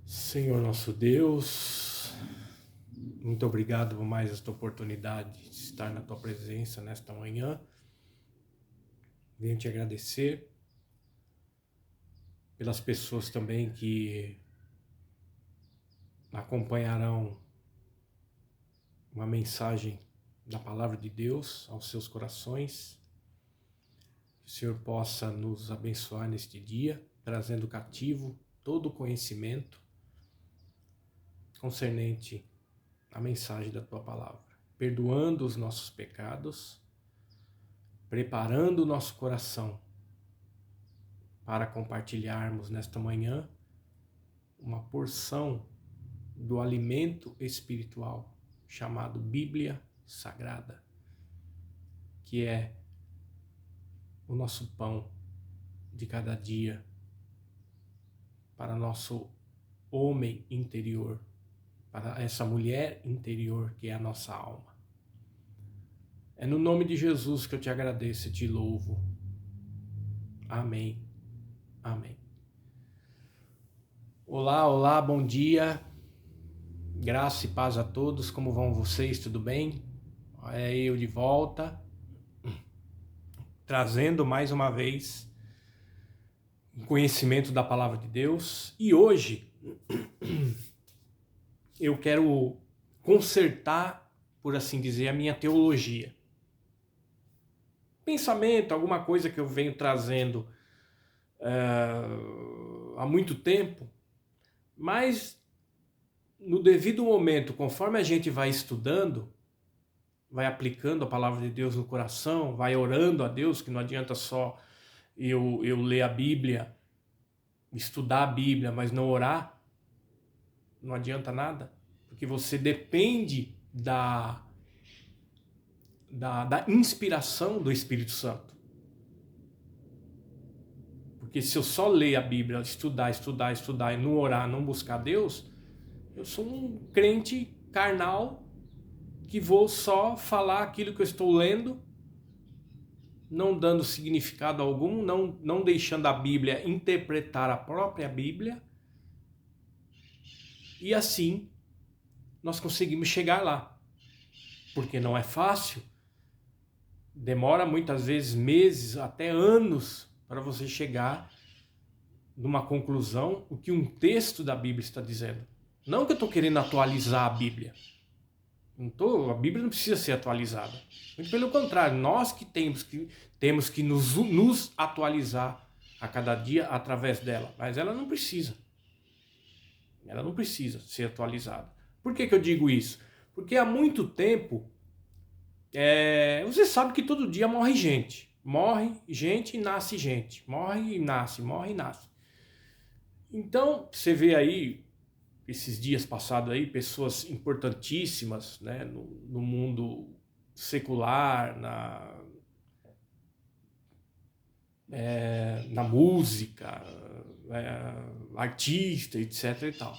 Senhor nosso Deus, muito obrigado por mais esta oportunidade de estar na Tua presença nesta manhã. Venho te agradecer pelas pessoas também que acompanharão uma mensagem da Palavra de Deus aos seus corações. Que o Senhor possa nos abençoar neste dia, trazendo cativo todo o conhecimento concernente à mensagem da Tua Palavra, perdoando os nossos pecados, preparando o nosso coração para compartilharmos nesta manhã uma porção do alimento espiritual chamado Bíblia Sagrada, que é o nosso pão de cada dia para nosso homem interior, para essa mulher interior que é a nossa alma. É no nome de Jesus que eu te agradeço e te louvo. Amém. Amém. Olá, olá, bom dia. Graça e paz a todos. Como vão vocês? Tudo bem? É eu de volta, trazendo mais uma vez o conhecimento da Palavra de Deus. E hoje eu quero consertar, por assim dizer, a minha teologia. Pensamento, alguma coisa que eu venho trazendo há muito tempo, mas no devido momento, conforme a gente vai estudando, vai aplicando a Palavra de Deus no coração, vai orando a Deus, que não adianta só eu ler a Bíblia, estudar a Bíblia, mas não orar, não adianta nada, porque você depende da inspiração do Espírito Santo. Porque se eu só ler a Bíblia, estudar e não orar, não buscar Deus, eu sou um crente carnal que vou só falar aquilo que eu estou lendo, não dando significado algum, não deixando a Bíblia interpretar a própria Bíblia. E assim nós conseguimos chegar lá. Porque não é fácil, demora muitas vezes meses, até anos, para você chegar numa conclusão, o que um texto da Bíblia está dizendo. Não que eu estou querendo atualizar a Bíblia. A Bíblia não precisa ser atualizada. Muito pelo contrário, nós que temos que nos atualizar a cada dia através dela. Mas ela não precisa. Ela não precisa ser atualizada. Por que eu digo isso? Porque há muito tempo, você sabe que todo dia morre gente. Morre gente e nasce gente. Morre e nasce, morre e nasce. Então, você vê aí, esses dias passados aí, pessoas importantíssimas, né, no mundo secular, na música, artista, etc e tal.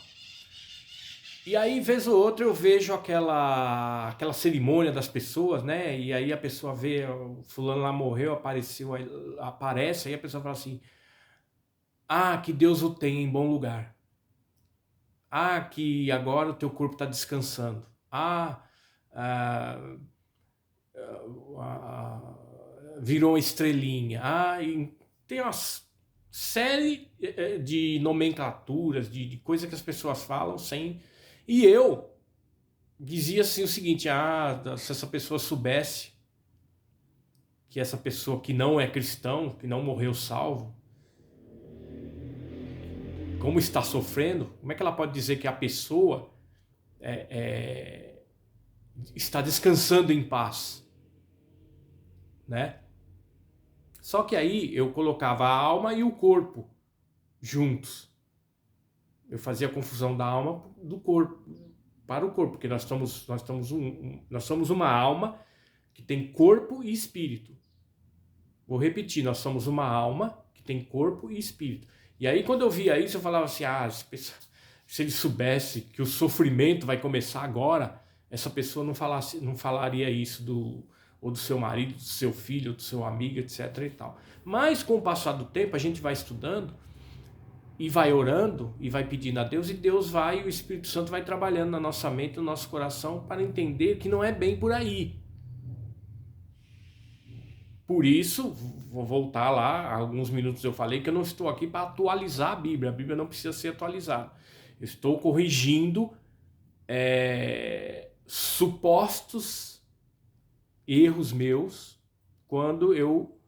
E aí, vez ou outra, eu vejo aquela cerimônia das pessoas, né? E aí a pessoa vê, o fulano lá morreu, aparece, aí a pessoa fala assim: ah, que Deus o tenha em bom lugar. Ah, que agora o teu corpo está descansando. Virou uma estrelinha. E tem uma série de nomenclaturas, de coisas que as pessoas falam sem... E eu dizia assim o seguinte: se essa pessoa soubesse que essa pessoa que não é cristão, que não morreu salvo, como está sofrendo, como é que ela pode dizer que a pessoa está descansando em paz, né? Só que aí eu colocava a alma e o corpo juntos. Eu fazia a confusão da alma do corpo para o corpo, porque nós somos uma alma que tem corpo e espírito. Vou repetir, nós somos uma alma que tem corpo e espírito. E aí quando eu via isso, eu falava assim: se ele soubesse que o sofrimento vai começar agora, essa pessoa não falaria isso ou do seu marido, do seu filho, do seu amigo, etc e tal. Mas com o passar do tempo, a gente vai estudando e vai orando e vai pedindo a Deus, e Deus vai, o Espírito Santo vai trabalhando na nossa mente, no nosso coração, para entender que não é bem por aí. Por isso, vou voltar lá, há alguns minutos eu falei que eu não estou aqui para atualizar a Bíblia não precisa ser atualizada. Eu estou corrigindo supostos erros meus quando eu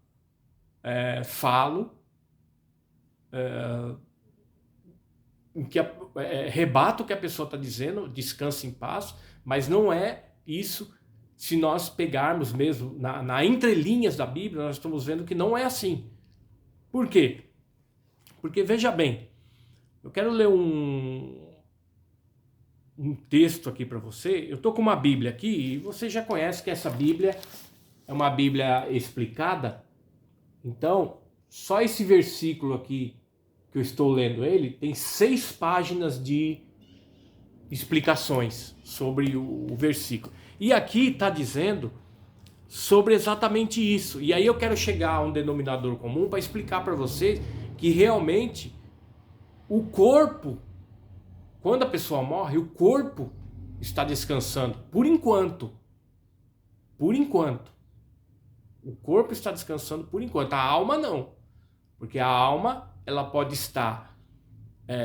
falo rebato o que a pessoa está dizendo, descansa em paz, mas não é isso. Se nós pegarmos mesmo na entrelinhas da Bíblia, nós estamos vendo que não é assim. Por quê? Porque veja bem, eu quero ler um texto aqui para você. Eu estou com uma Bíblia aqui e você já conhece que essa Bíblia é uma Bíblia explicada. Então, só esse versículo aqui que eu estou lendo ele, tem 6 páginas de explicações sobre o versículo. E aqui está dizendo sobre exatamente isso. E aí eu quero chegar a um denominador comum para explicar para vocês que realmente o corpo, quando a pessoa morre, o corpo está descansando, por enquanto. Por enquanto. O corpo está descansando por enquanto, a alma não. Porque a alma, ela pode estar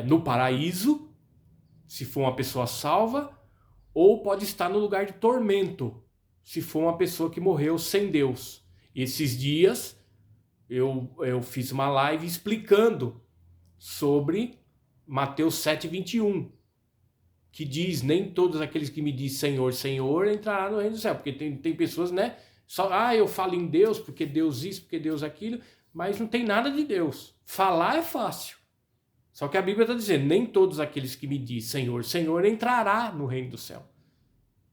no paraíso, se for uma pessoa salva, ou pode estar no lugar de tormento, se for uma pessoa que morreu sem Deus. E esses dias eu fiz uma live explicando sobre Mateus 7:21, que diz: nem todos aqueles que me dizem Senhor, Senhor entrarão no reino do céu. Porque tem pessoas, né? Só, eu falo em Deus, porque Deus isso, porque Deus aquilo, mas não tem nada de Deus. Falar é fácil. Só que a Bíblia está dizendo: nem todos aqueles que me dizem Senhor, Senhor entrará no reino do céu.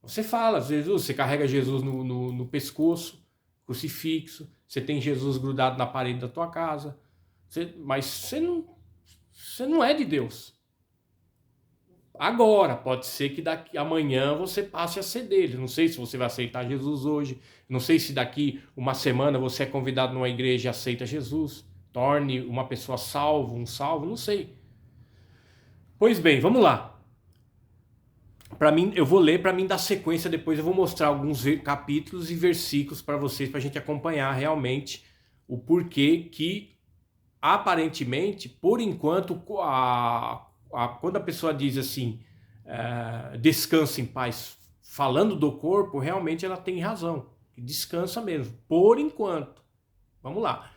Você fala, Jesus, você carrega Jesus no pescoço, crucifixo, você tem Jesus grudado na parede da tua casa, mas você não é de Deus. Agora, pode ser que daqui amanhã você passe a ser dele. Não sei se você vai aceitar Jesus hoje. Não sei se daqui uma semana você é convidado numa igreja e aceita Jesus. Torne uma pessoa salvo, um salvo, não sei. Pois bem, vamos lá. Para mim, eu vou ler para mim dar sequência, depois eu vou mostrar alguns capítulos e versículos para vocês, para a gente acompanhar realmente o porquê que, aparentemente, por enquanto, quando a pessoa diz assim, descansa em paz, falando do corpo, realmente ela tem razão, descansa mesmo, por enquanto. Vamos lá.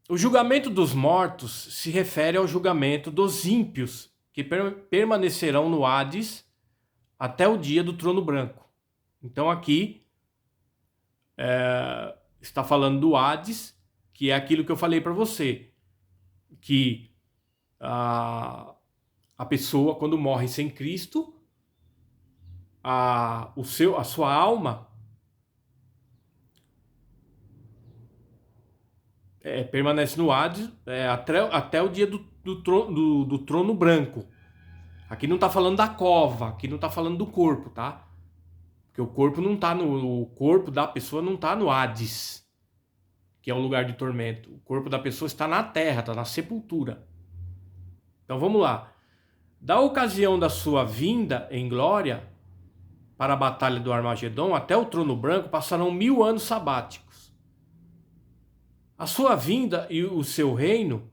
O julgamento dos mortos se refere ao julgamento dos ímpios, que permanecerão no Hades até o dia do trono branco. Então aqui está falando do Hades, que é aquilo que eu falei para você, que a pessoa, quando morre sem Cristo, a sua alma permanece no Hades até o dia do trono branco. Aqui não está falando da cova, aqui não está falando do corpo, tá? Porque o corpo não tá o corpo da pessoa não está no Hades, que é o lugar de tormento. O corpo da pessoa está na terra, está na sepultura. Então vamos lá. Da ocasião da sua vinda em glória para a batalha do Armagedon até o trono branco passarão 1000 anos sabáticos. A sua vinda e o seu reino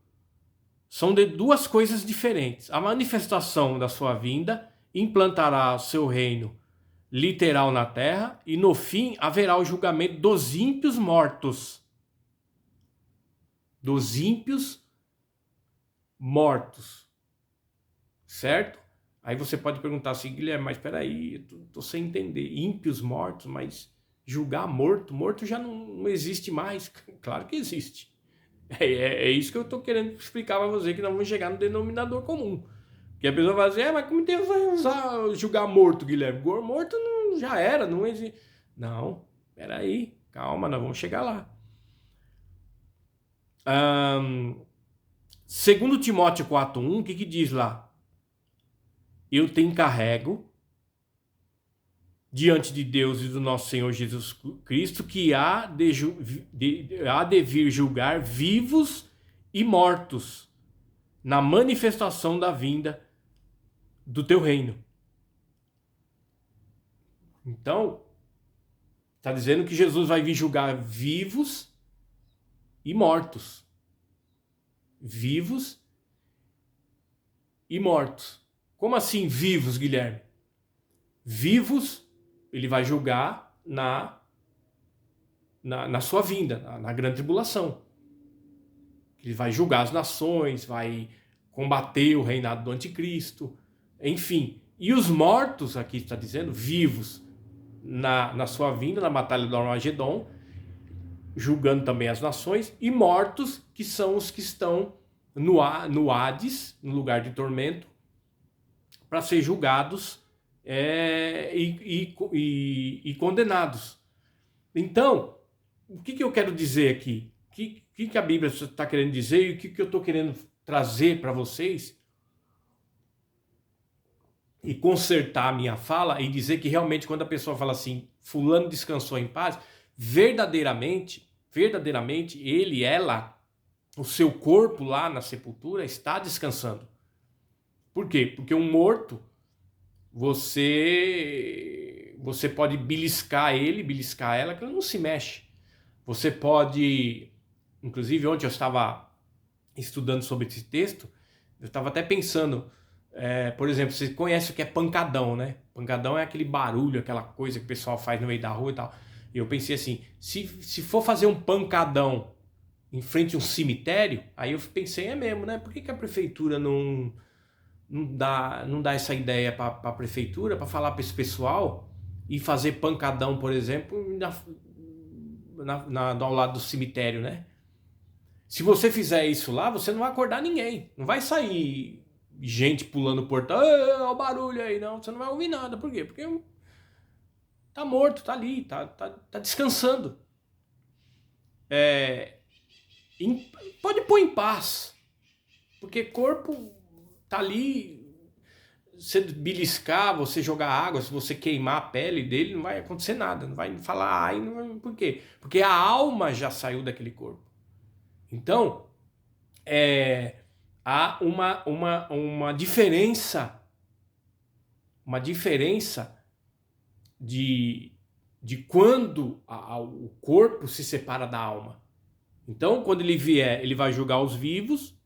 são de duas coisas diferentes. A manifestação da sua vinda implantará seu reino literal na terra e no fim haverá o julgamento dos ímpios mortos. Dos ímpios mortos. Certo? Aí você pode perguntar assim, Guilherme, mas peraí, eu tô sem entender. Ímpios mortos, mas julgar morto? Morto já não existe mais. Claro que existe. É isso que eu tô querendo explicar para você, que nós vamos chegar no denominador comum. Que a pessoa vai dizer, mas como Deus vai usar julgar morto, Guilherme? Morto não, já era, não existe. Não, peraí, calma, nós vamos chegar lá. Segundo Timóteo 4:1, o que diz lá? Eu te encarrego diante de Deus e do nosso Senhor Jesus Cristo, que há de vir julgar vivos e mortos na manifestação da vinda do teu reino. Então, está dizendo que Jesus vai vir julgar vivos e mortos. Vivos e mortos. Como assim vivos, Guilherme? Vivos, ele vai julgar na sua vinda, na grande tribulação. Ele vai julgar as nações, vai combater o reinado do anticristo, enfim. E os mortos, aqui está dizendo, vivos na sua vinda, na batalha do Armagedon, julgando também as nações, e mortos, que são os que estão no Hades, no lugar de tormento, para ser julgados e condenados. Então, o que eu quero dizer aqui? O que a Bíblia está querendo dizer e o que eu estou querendo trazer para vocês e consertar a minha fala e dizer que realmente quando a pessoa fala assim, fulano descansou em paz, verdadeiramente, ela, o seu corpo lá na sepultura está descansando. Por quê? Porque um morto, você pode beliscar ela, que ele não se mexe. Você pode, inclusive ontem eu estava estudando sobre esse texto, eu estava até pensando, por exemplo, você conhece o que é pancadão, né? Pancadão é aquele barulho, aquela coisa que o pessoal faz no meio da rua e tal. E eu pensei assim, se for fazer um pancadão em frente a um cemitério, aí eu pensei, é mesmo, né? Por que a prefeitura não dá essa ideia para a prefeitura, para falar para esse pessoal e fazer pancadão, por exemplo, ao lado do cemitério, né? Se você fizer isso lá, você não vai acordar ninguém. Não vai sair gente pulando o portão, olha o barulho aí, não. Você não vai ouvir nada. Por quê? Porque tá morto, tá ali, tá descansando. Pode pôr em paz. Porque corpo tá ali, você beliscar, você jogar água, se você queimar a pele dele, não vai acontecer nada. Não vai falar, ai, não, por quê? Porque a alma já saiu daquele corpo. Então, há uma diferença de quando o corpo se separa da alma. Então, quando ele vier, ele vai julgar os vivos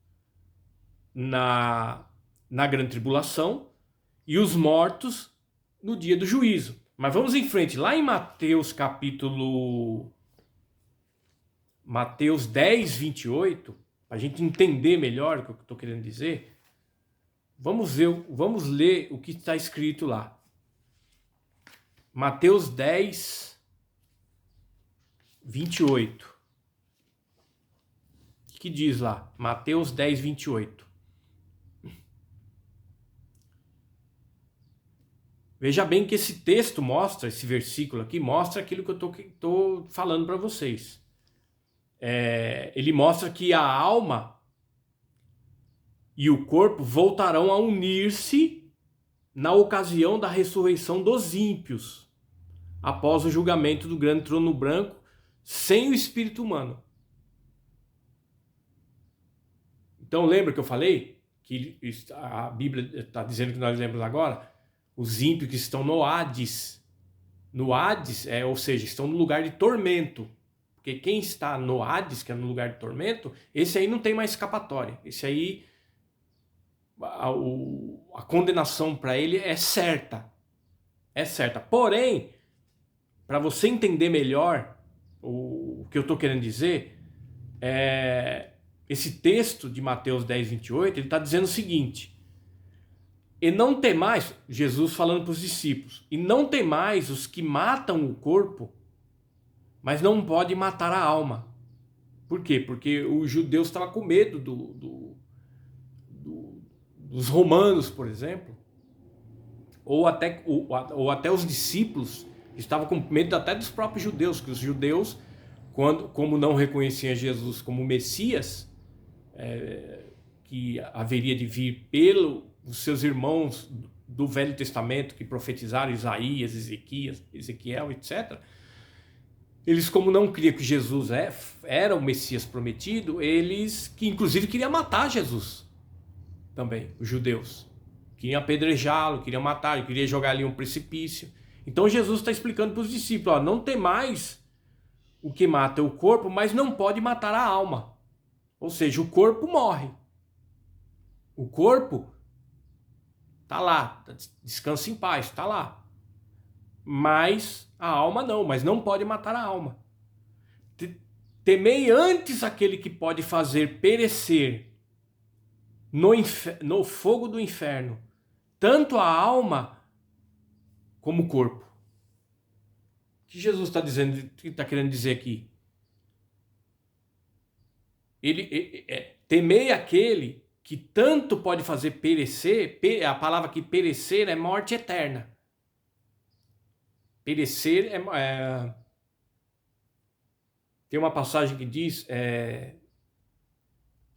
na grande tribulação e os mortos no dia do juízo. Mas vamos em frente, lá em Mateus 10, 28, para a gente entender melhor o que eu estou querendo dizer, vamos ler o que está escrito lá. Mateus 10, 28. O que diz lá? Mateus 10, 28. Veja bem que esse texto mostra, esse versículo aqui, mostra aquilo que eu estou falando para vocês. Ele mostra que a alma e o corpo voltarão a unir-se na ocasião da ressurreição dos ímpios, após o julgamento do grande trono branco, sem o espírito humano. Então lembra que eu falei que a Bíblia está dizendo que nós lemos agora? Os ímpios que estão no Hades. No Hades, ou seja, estão no lugar de tormento. Porque quem está no Hades, que é no lugar de tormento, esse aí não tem mais escapatória. Esse aí, a condenação para ele é certa. É certa. Porém, para você entender melhor o que eu estou querendo dizer, esse texto de Mateus 10, 28, ele está dizendo o seguinte: e não temais, Jesus falando para os discípulos, e não temais os que matam o corpo, mas não pode matar a alma. Por quê? Porque os judeus estavam com medo dos romanos, por exemplo, ou até os discípulos estavam com medo até dos próprios judeus, que os judeus, como não reconheciam Jesus como Messias, que haveria de vir pelos seus irmãos do Velho Testamento que profetizaram, Isaías, Ezequiel, etc., Eles, como não criam que Jesus era o Messias prometido, eles que inclusive queriam matar Jesus também, os judeus. Queriam apedrejá-lo, queriam matá-lo, queriam jogar ali um precipício. Então Jesus está explicando para os discípulos, ó, não tem mais o que mata o corpo, mas não pode matar a alma. Ou seja, o corpo morre. O corpo tá lá, descansa em paz, tá lá. Mas a alma não, mas não pode matar a alma. Temei antes aquele que pode fazer perecer no fogo do inferno, tanto a alma como o corpo. O que Jesus está dizendo, o que está querendo dizer aqui? Temei aquele que tanto pode fazer perecer, a palavra que perecer é morte eterna. Perecer tem uma passagem que diz,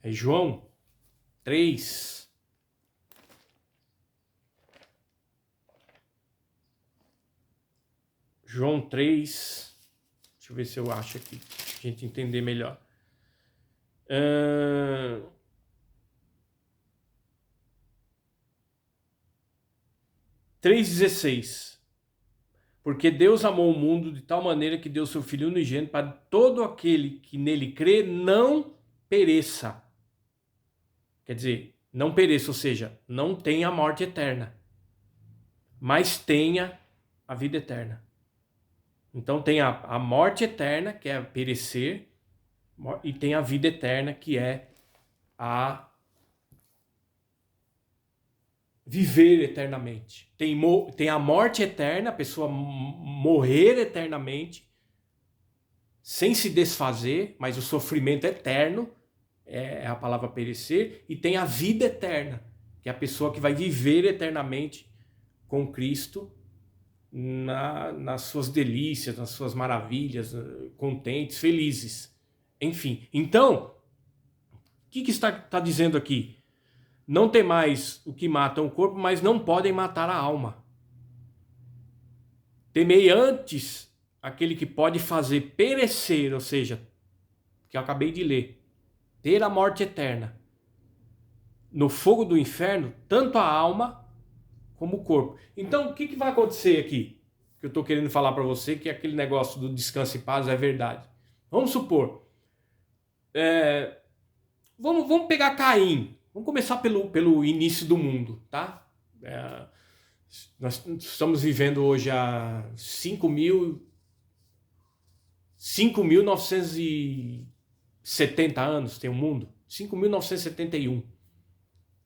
João 3. João 3. Deixa eu ver se eu acho aqui, pra gente entender melhor. 3,16. Porque Deus amou o mundo de tal maneira que deu seu Filho unigênito para todo aquele que nele crê não pereça. Quer dizer, não pereça, ou seja, não tenha a morte eterna, mas tenha a vida eterna. Então tem a morte eterna, que é perecer, e tem a vida eterna, que é a viver eternamente. Tem a morte eterna, a pessoa morrer eternamente, sem se desfazer, mas o sofrimento eterno é a palavra perecer. E tem a vida eterna, que é a pessoa que vai viver eternamente com Cristo nas suas delícias, nas suas maravilhas, contentes, felizes. Enfim, então, o que está dizendo aqui? Não tem mais o que matam o corpo, mas não podem matar a alma. Temei antes aquele que pode fazer perecer, ou seja, que eu acabei de ler, ter a morte eterna no fogo do inferno, tanto a alma como o corpo. Então, o que vai acontecer aqui? Que eu estou querendo falar para você, que aquele negócio do descanso e paz é verdade. Vamos supor, vamos pegar Caim. Vamos começar pelo início do mundo, tá? Nós estamos vivendo hoje há 5.970 anos tem o mundo. 5.971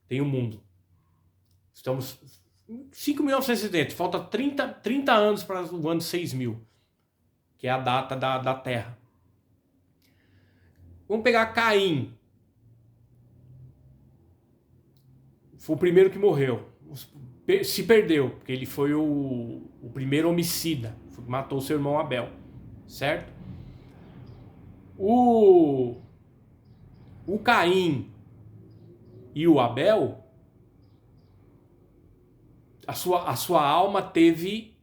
tem o mundo. Estamos 5.970, falta 30 anos para o ano 6.000, que é a data da Terra. Vamos pegar Caim. Foi o primeiro que morreu. Se perdeu, porque ele foi o primeiro homicida. Matou seu irmão Abel. Certo? O Caim e o Abel, a sua alma teve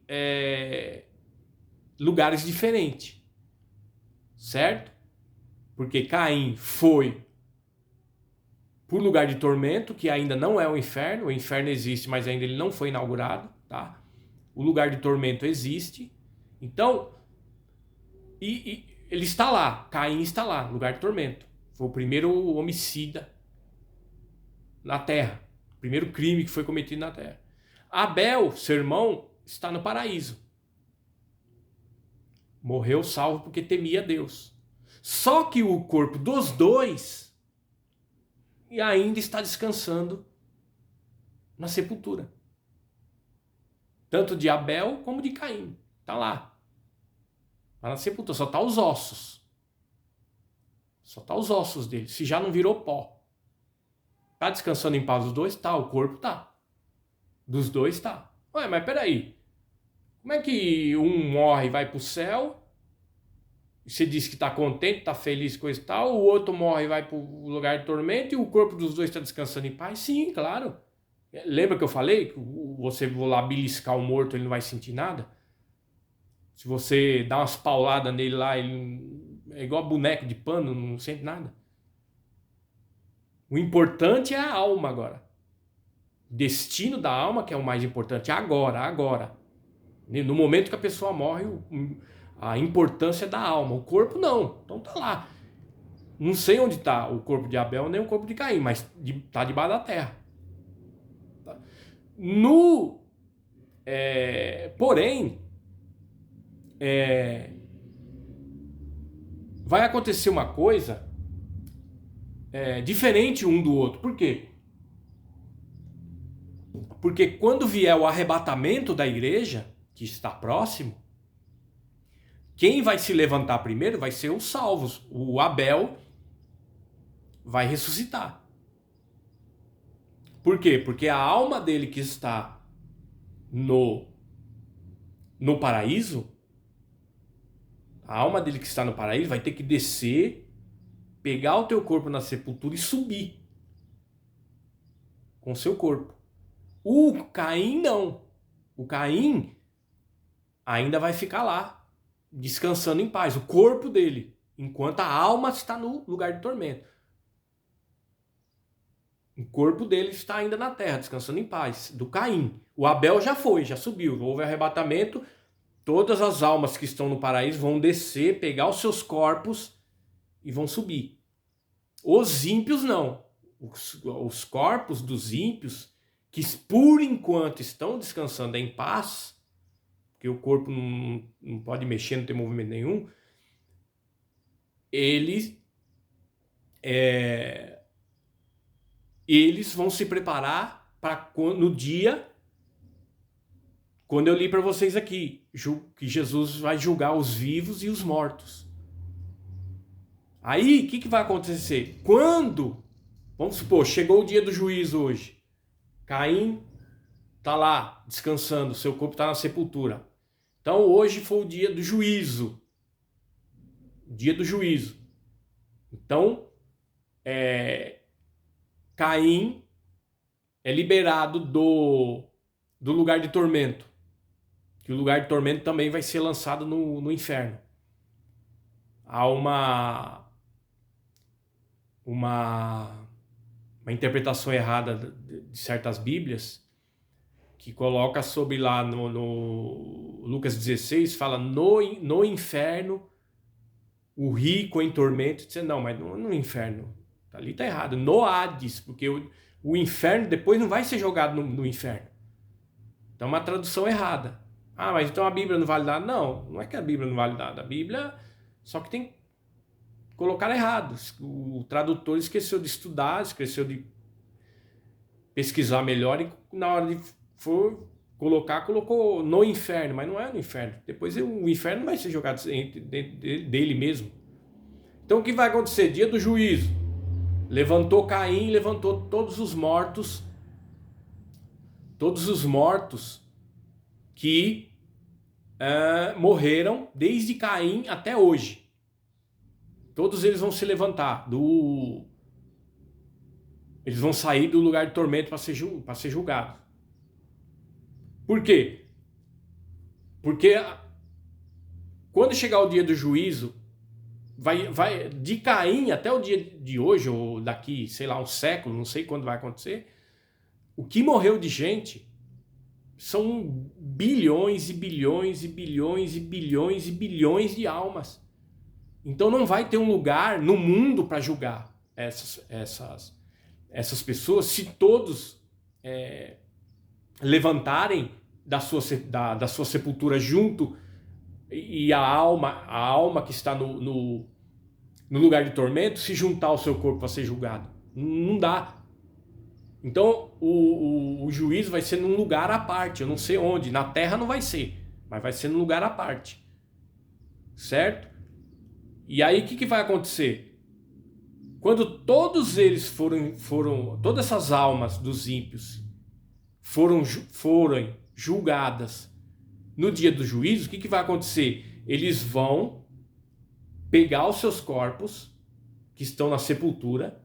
lugares diferentes. Certo? Porque Caim foi por lugar de tormento, que ainda não é o inferno existe, mas ainda ele não foi inaugurado, tá? O lugar de tormento existe, então, e ele está lá, Caim está lá, lugar de tormento, foi o primeiro homicida na terra, o primeiro crime que foi cometido na terra. Abel, seu irmão, está no paraíso, morreu salvo porque temia Deus, só que o corpo dos dois e ainda está descansando na sepultura. Tanto de Abel como de Caim. Está lá. Está na sepultura. Só está os ossos. Só está os ossos dele. Se já não virou pó. Está descansando em paz os dois? Tá. O corpo tá. Dos dois tá. Ué, mas peraí. Como é que um morre e vai para o céu? Você diz que está contente, está feliz, coisa e tal. O outro morre e vai para o lugar de tormento. E o corpo dos dois está descansando em paz? Sim, claro. Lembra que eu falei que você vai lá beliscar o morto, ele não vai sentir nada? Se você dá umas pauladas nele lá, ele é igual boneco de pano, não sente nada. O importante é a alma agora. O destino da alma que é o mais importante, agora. No momento que a pessoa morre, a importância é da alma. O corpo não, então tá lá. Não sei onde está o corpo de Abel nem o corpo de Caim, mas está debaixo da terra. Porém, vai acontecer uma coisa diferente um do outro. Por quê? Porque quando vier o arrebatamento da igreja, que está próximo, quem vai se levantar primeiro vai ser os salvos. O Abel vai ressuscitar. Por quê? Porque a alma dele que está no paraíso, a alma dele que está no paraíso vai ter que descer, pegar o teu corpo na sepultura e subir com o seu corpo. O Caim não. O Caim ainda vai ficar lá, descansando em paz, o corpo dele, enquanto a alma está no lugar de tormento. O corpo dele está ainda na terra, descansando em paz, do Caim. O Abel já foi, já subiu, houve arrebatamento. Todas as almas que estão no paraíso vão descer, pegar os seus corpos e vão subir. Os ímpios não. Os corpos dos ímpios, que por enquanto estão descansando em paz, porque o corpo não pode mexer, não tem movimento nenhum, eles vão se preparar para no dia, quando eu li para vocês aqui, que Jesus vai julgar os vivos e os mortos. Aí, o que vai acontecer? Quando, vamos supor, chegou o dia do juízo hoje, Caim está lá descansando, seu corpo está na sepultura. Então hoje foi o dia do juízo. Dia do juízo. Então, Caim é liberado do lugar de tormento. Que o lugar de tormento também vai ser lançado no inferno. Há uma interpretação errada de certas Bíblias que coloca sobre lá no Lucas 16, fala no inferno o rico em tormento. Não, mas no inferno. Ali está errado. No Hades, porque o inferno depois não vai ser jogado no inferno. Então é uma tradução errada. Ah, mas então a Bíblia não vale nada? Não é que a Bíblia não vale nada. A Bíblia, só que tem colocar errado. O tradutor esqueceu de estudar, esqueceu de pesquisar melhor e na hora de for colocar, colocou no inferno, mas não é no inferno. Depois o inferno vai ser jogado dentro dele mesmo. Então o que vai acontecer? Dia do juízo. Levantou Caim, levantou todos os mortos que morreram desde Caim até hoje. Todos eles vão se levantar eles vão sair do lugar de tormento para ser julgados. Por quê? Porque quando chegar o dia do juízo, vai de Caim até o dia de hoje, ou daqui, sei lá, um século, não sei quando vai acontecer, o que morreu de gente são bilhões e bilhões e bilhões e bilhões e bilhões de almas. Então não vai ter um lugar no mundo para julgar essas pessoas se todos levantarem da sua sepultura junto e a alma que está no lugar de tormento se juntar ao seu corpo para ser julgado. Não dá. Então o juízo vai ser num lugar à parte, eu não sei onde, na terra não vai ser, mas vai ser num lugar à parte, certo? E aí o que vai acontecer? Quando todos eles todas essas almas dos ímpios forem julgadas no dia do juízo, o que vai acontecer? Eles vão pegar os seus corpos que estão na sepultura,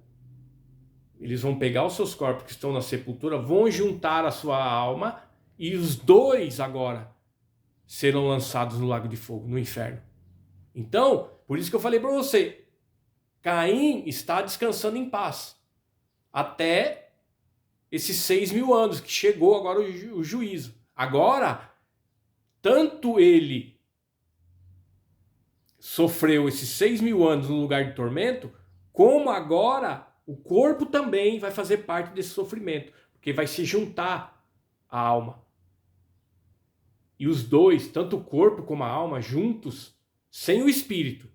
vão juntar a sua alma, e os dois agora serão lançados no lago de fogo, no inferno. Então, por isso que eu falei para você, Caim está descansando em paz até esses 6.000 anos, que chegou agora o juízo. Agora, tanto ele sofreu esses 6.000 anos no lugar de tormento, como agora o corpo também vai fazer parte desse sofrimento, porque vai se juntar à alma. E os dois, tanto o corpo como a alma, juntos, sem o espírito,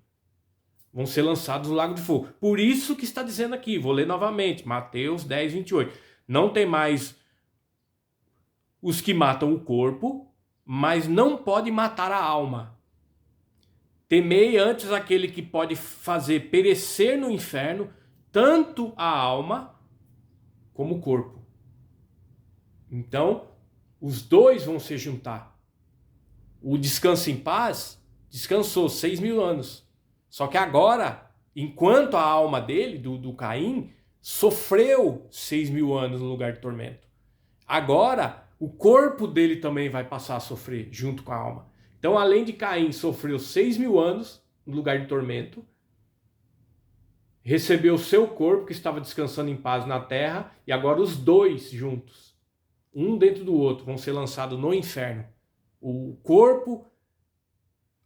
vão ser lançados no lago de fogo. Por isso que está dizendo aqui, vou ler novamente, Mateus 10, 28. Não tem mais os que matam o corpo, mas não pode matar a alma. Temei antes aquele que pode fazer perecer no inferno tanto a alma como o corpo. Então, os dois vão se juntar. O descanso em paz descansou 6.000 anos. Só que agora, enquanto a alma dele, do Caim, sofreu 6.000 anos no lugar de tormento. Agora, o corpo dele também vai passar a sofrer junto com a alma. Então, além de Caim sofreu 6.000 anos no lugar de tormento, recebeu o seu corpo que estava descansando em paz na terra, e agora os dois juntos, um dentro do outro, vão ser lançados no inferno. O corpo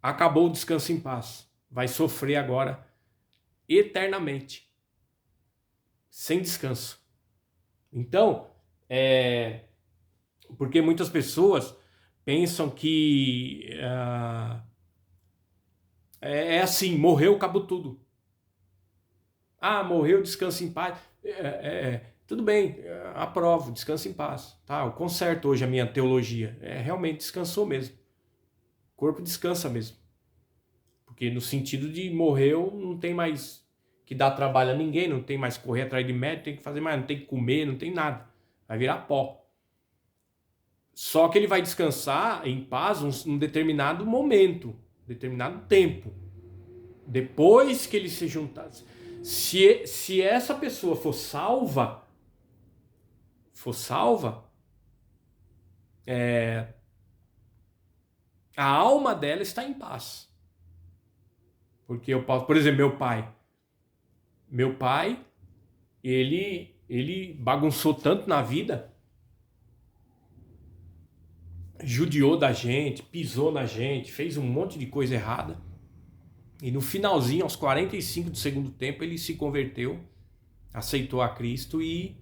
acabou o descanso em paz, vai sofrer agora eternamente, sem descanso. Então, porque muitas pessoas pensam que é assim, morreu, acabou tudo. Ah, morreu, descansa em paz. Tudo bem, aprovo, descansa em paz. Tá, eu conserto hoje a minha teologia. Realmente descansou mesmo. O corpo descansa mesmo. Porque no sentido de morreu, não tem mais que dar trabalho a ninguém, não tem mais que correr atrás de médico, tem que fazer mais, não tem que comer, não tem nada. Vai virar pó. Só que ele vai descansar em paz um determinado momento, determinado tempo. Depois que ele se juntar. Se essa pessoa for salva, a alma dela está em paz. Porque eu posso, por exemplo, meu pai, ele bagunçou tanto na vida, judiou da gente, pisou na gente, fez um monte de coisa errada. E no finalzinho, aos 45 do segundo tempo, ele se converteu, aceitou a Cristo e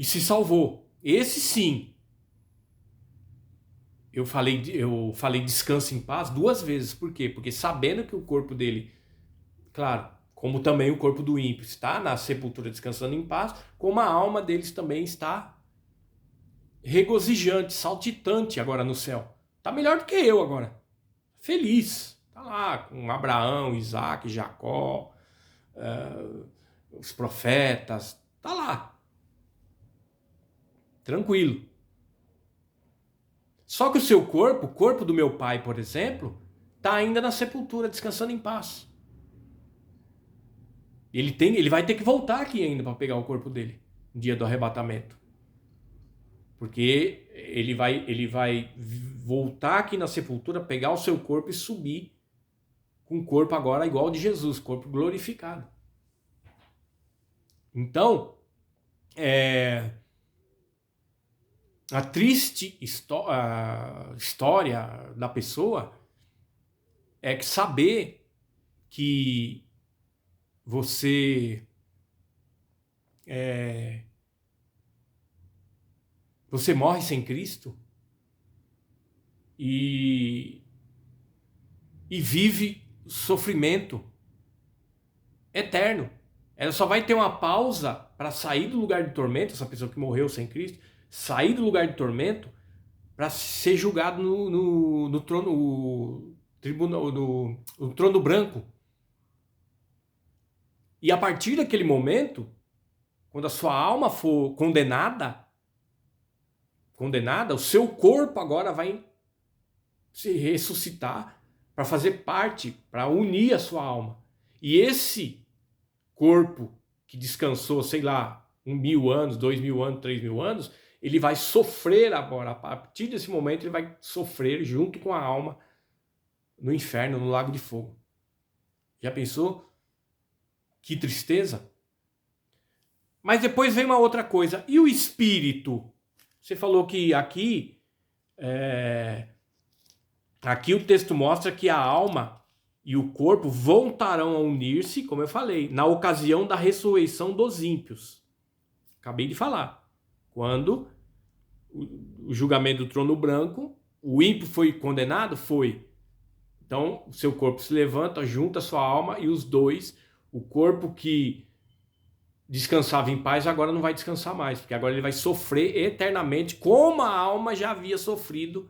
se salvou. Esse sim. Eu falei descanso em paz 2 vezes. Por quê? Porque sabendo que o corpo dele, claro, como também o corpo do ímpio está na sepultura descansando em paz, como a alma deles também está regozijante, saltitante agora no céu. Está melhor do que eu agora. Feliz. Está lá com Abraão, Isaac, Jacó, os profetas. Está lá. Tranquilo. Só que o seu corpo, o corpo do meu pai, por exemplo, está ainda na sepultura, descansando em paz. Ele vai ter que voltar aqui ainda para pegar o corpo dele, no dia do arrebatamento. Porque ele vai voltar aqui na sepultura, pegar o seu corpo e subir com o corpo agora igual ao de Jesus, corpo glorificado. Então, a triste história da pessoa é que saber que você morre sem Cristo e vive sofrimento eterno. Ela só vai ter uma pausa para sair do lugar de tormento, essa pessoa que morreu sem Cristo, sair do lugar de tormento para ser julgado no trono, no trono branco. E a partir daquele momento, quando a sua alma for condenada, o seu corpo agora vai se ressuscitar para fazer parte, para unir a sua alma. E esse corpo que descansou, sei lá, 1.000 anos, 2.000 anos, 3.000 anos, ele vai sofrer agora. A partir desse momento ele vai sofrer junto com a alma no inferno, no lago de fogo. Já pensou? Que tristeza. Mas depois vem uma outra coisa. E o espírito? Você falou que aqui o texto mostra que a alma e o corpo voltarão a unir-se, como eu falei, na ocasião da ressurreição dos ímpios. Acabei de falar. Quando o julgamento do trono branco, o ímpio foi condenado? Foi. Então, o seu corpo se levanta, junta a sua alma e os dois, o corpo que descansava em paz, agora não vai descansar mais, porque agora ele vai sofrer eternamente, como a alma já havia sofrido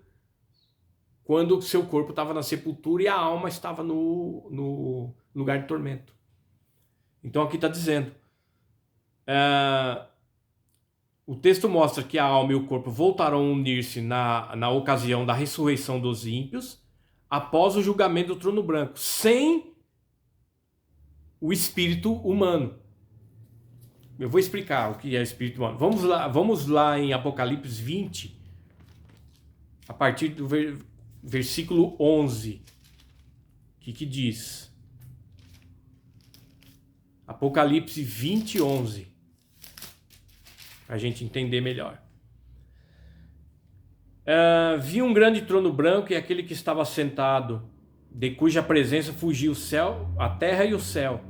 quando o seu corpo estava na sepultura e a alma estava no lugar de tormento. Então aqui está dizendo, o texto mostra que a alma e o corpo voltarão a unir-se na ocasião da ressurreição dos ímpios, após o julgamento do trono branco, sem o espírito humano. Eu vou explicar o que é espírito humano. Vamos lá em Apocalipse 20, a partir do versículo 11. O que diz? Apocalipse 20, 11. Para a gente entender melhor. Vi um grande trono branco e aquele que estava sentado, de cuja presença fugiu o céu, a terra e o céu,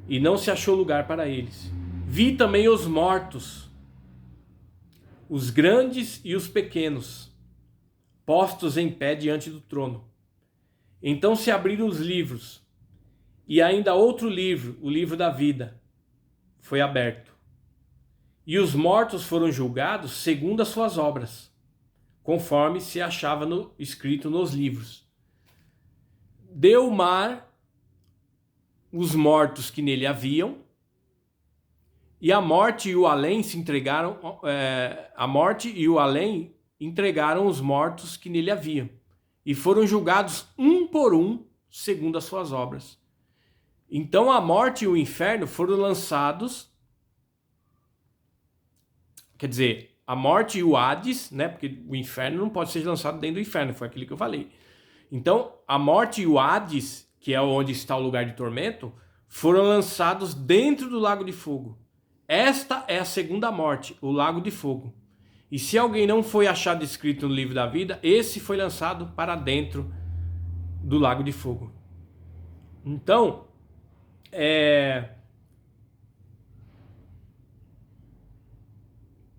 e não se achou lugar para eles. Vi também os mortos, os grandes e os pequenos, postos em pé diante do trono. Então se abriram os livros, e ainda outro livro, o livro da vida, foi aberto. E os mortos foram julgados segundo as suas obras, conforme se achava escrito nos livros. Deu o mar os mortos que nele haviam, e a morte e o além se entregaram. A morte e o além entregaram os mortos que nele haviam, e foram julgados um por um, segundo as suas obras. Então a morte e o inferno foram lançados. Quer dizer, a morte e o Hades, né? Porque o inferno não pode ser lançado dentro do inferno, foi aquilo que eu falei. Então, a morte e o Hades, que é onde está o lugar de tormento, foram lançados dentro do lago de fogo. Esta é a segunda morte, o lago de fogo. E se alguém não foi achado escrito no livro da vida, esse foi lançado para dentro do lago de fogo. Então,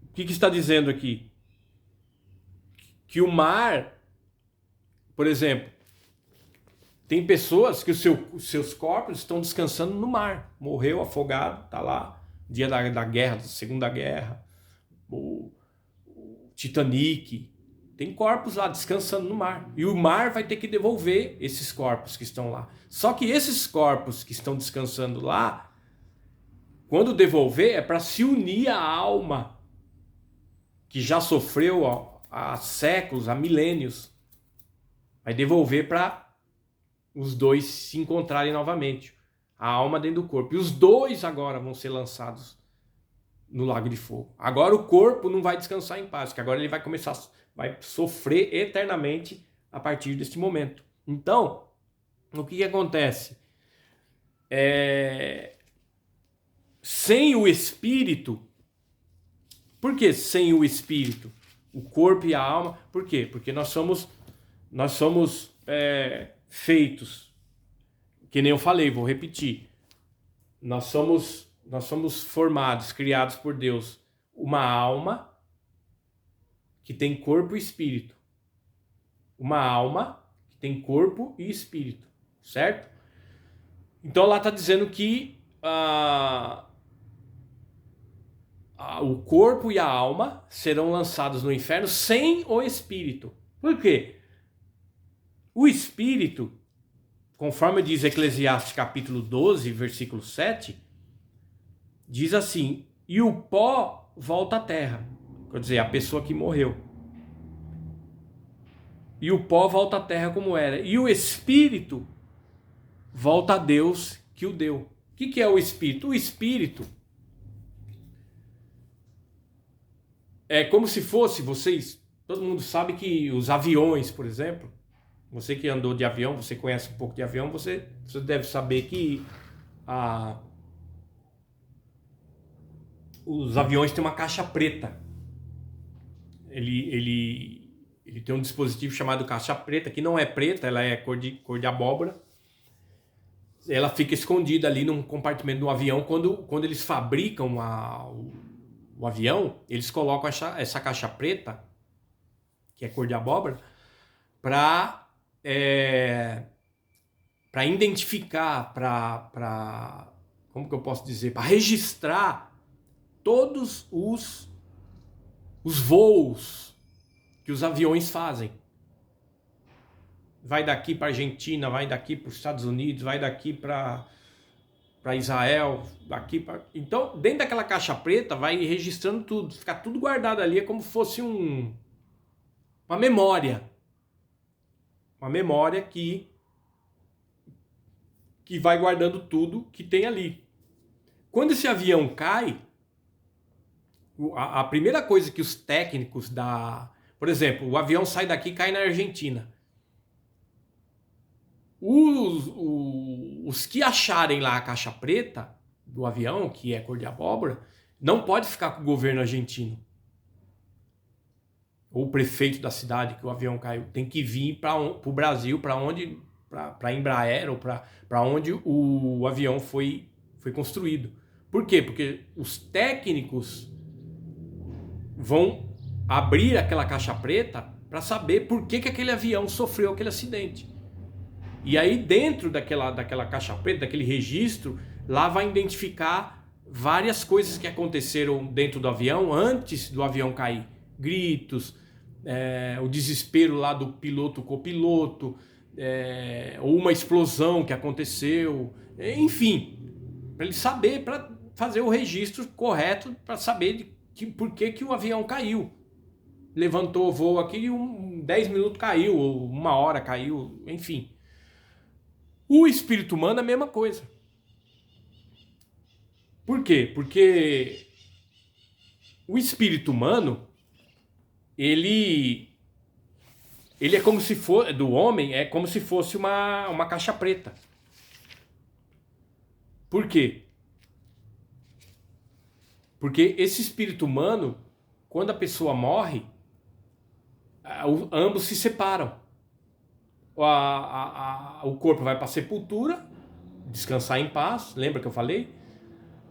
o que está dizendo aqui? Que o mar, por exemplo, tem pessoas que os seus corpos estão descansando no mar. Morreu afogado, está lá, dia da guerra, da Segunda Guerra, o Titanic. Tem corpos lá descansando no mar. E o mar vai ter que devolver esses corpos que estão lá. Só que esses corpos que estão descansando lá, quando devolver, é para se unir à alma que já sofreu há séculos, há milênios. Vai devolver para os dois se encontrarem novamente. A alma dentro do corpo. E os dois agora vão ser lançados no lago de fogo. Agora o corpo não vai descansar em paz, porque agora ele vai sofrer eternamente a partir deste momento. Então, o que acontece? Sem o espírito. Por que sem o espírito? O corpo e a alma. Por quê? Porque nós somos feitos, que nem eu falei, vou repetir. Nós somos formados, criados por Deus, uma alma que tem corpo e espírito. Uma alma que tem corpo e espírito, certo? Então lá está dizendo que o corpo e a alma serão lançados no inferno sem o espírito. Por quê? O espírito, conforme diz Eclesiastes capítulo 12, versículo 7, diz assim: e o pó volta à terra. Quer dizer, a pessoa que morreu. E o pó volta à terra como era. E o espírito volta a Deus que o deu. O que é o espírito? O espírito É como se fosse, todo mundo sabe que os aviões, por exemplo, você que andou de avião, você conhece um pouco de avião, você deve saber que a, os aviões têm uma caixa preta. Ele tem um dispositivo chamado caixa preta, que não é preta, ela é cor de abóbora. Ela fica escondida ali num compartimento do avião. Quando eles fabricam o avião, eles colocam essa caixa preta, que é cor de abóbora, para identificar, como que eu posso dizer, para registrar todos os voos que os aviões fazem. Vai daqui para Argentina, vai daqui para os Estados Unidos, vai daqui para Israel, Então, dentro daquela caixa preta, vai registrando tudo, fica tudo guardado ali, é como se fosse uma memória. Uma memória que vai guardando tudo que tem ali. Quando esse avião cai, a primeira coisa que os técnicos por exemplo, o avião sai daqui e cai na Argentina. Os que acharem lá a caixa preta do avião, que é cor de abóbora, não pode ficar com o governo argentino. Ou o prefeito da cidade que o avião caiu. Tem que vir para o Brasil, para a Embraer, ou para onde o avião foi construído. Por quê? Porque os técnicos vão abrir aquela caixa preta para saber por que aquele avião sofreu aquele acidente. E aí dentro daquela caixa preta, daquele registro, lá vai identificar várias coisas que aconteceram dentro do avião antes do avião cair. Gritos, o desespero lá do piloto, copiloto, ou uma explosão que aconteceu, enfim, para ele saber, para fazer o registro correto, para saber por que o avião caiu. Levantou o voo aqui e 10 minutos caiu, ou 1 hora caiu, enfim. O espírito humano é a mesma coisa. Por quê? Porque o espírito humano, ele é como se fosse, do homem, é como se fosse uma caixa preta. Por quê? Porque esse espírito humano, quando a pessoa morre, ambos se separam. O corpo vai para a sepultura, descansar em paz, lembra que eu falei?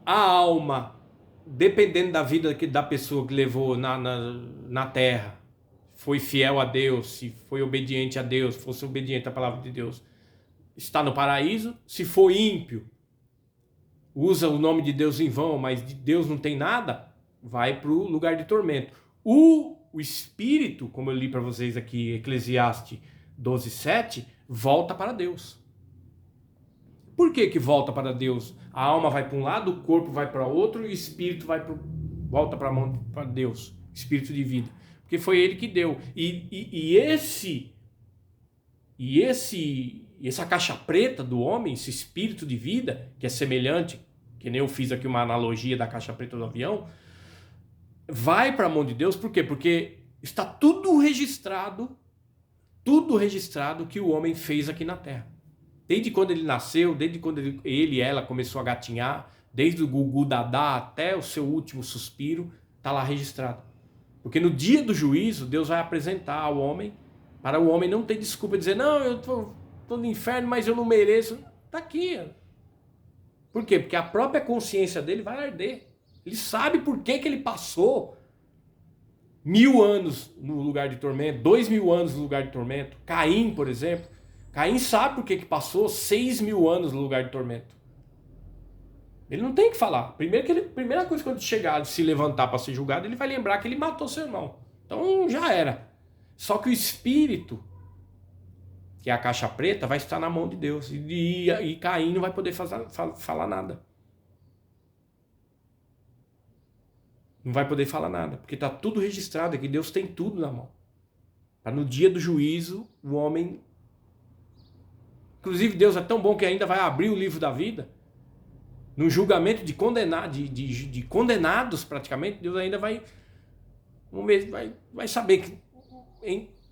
A alma, dependendo da vida da pessoa que levou na terra, foi fiel a Deus, se foi obediente a Deus, fosse obediente à palavra de Deus, está no paraíso. Se for ímpio, usa o nome de Deus em vão, mas de Deus não tem nada, vai para o lugar de tormento. O espírito, como eu li para vocês aqui, Eclesiastes 12:7, volta para Deus. Por que volta para Deus? A alma vai para um lado, o corpo vai para outro e o espírito volta para Deus, espírito de vida. Porque foi ele que deu. Essa caixa preta do homem, esse espírito de vida, que é semelhante, que nem eu fiz aqui uma analogia da caixa preta do avião, vai para a mão de Deus. Por quê? Porque está tudo registrado que o homem fez aqui na Terra. Desde quando ele nasceu, desde quando ele e ela começou a gatinhar, desde o gugu dadá até o seu último suspiro, está lá registrado. Porque no dia do juízo, Deus vai apresentar ao homem, para o homem não ter desculpa de dizer, não, eu estou no inferno, mas eu não mereço. Está aqui. Por quê? Porque a própria consciência dele vai arder. Ele sabe por que ele passou 1000 anos no lugar de tormento, 2000 anos no lugar de tormento. Caim, por exemplo. Caim sabe por que passou 6000 anos no lugar de tormento. Ele não tem que falar. Primeira coisa, quando chegar, se levantar para ser julgado, ele vai lembrar que ele matou seu irmão. Então já era. Só que o espírito, que é a caixa preta, vai estar na mão de Deus. E Caim não vai poder falar nada. Não vai poder falar nada, porque está tudo registrado aqui. Deus tem tudo na mão. Para no dia do juízo, o homem... Inclusive, Deus é tão bom que ainda vai abrir o livro da vida. No julgamento de condenados, praticamente, Deus ainda vai vai saber que...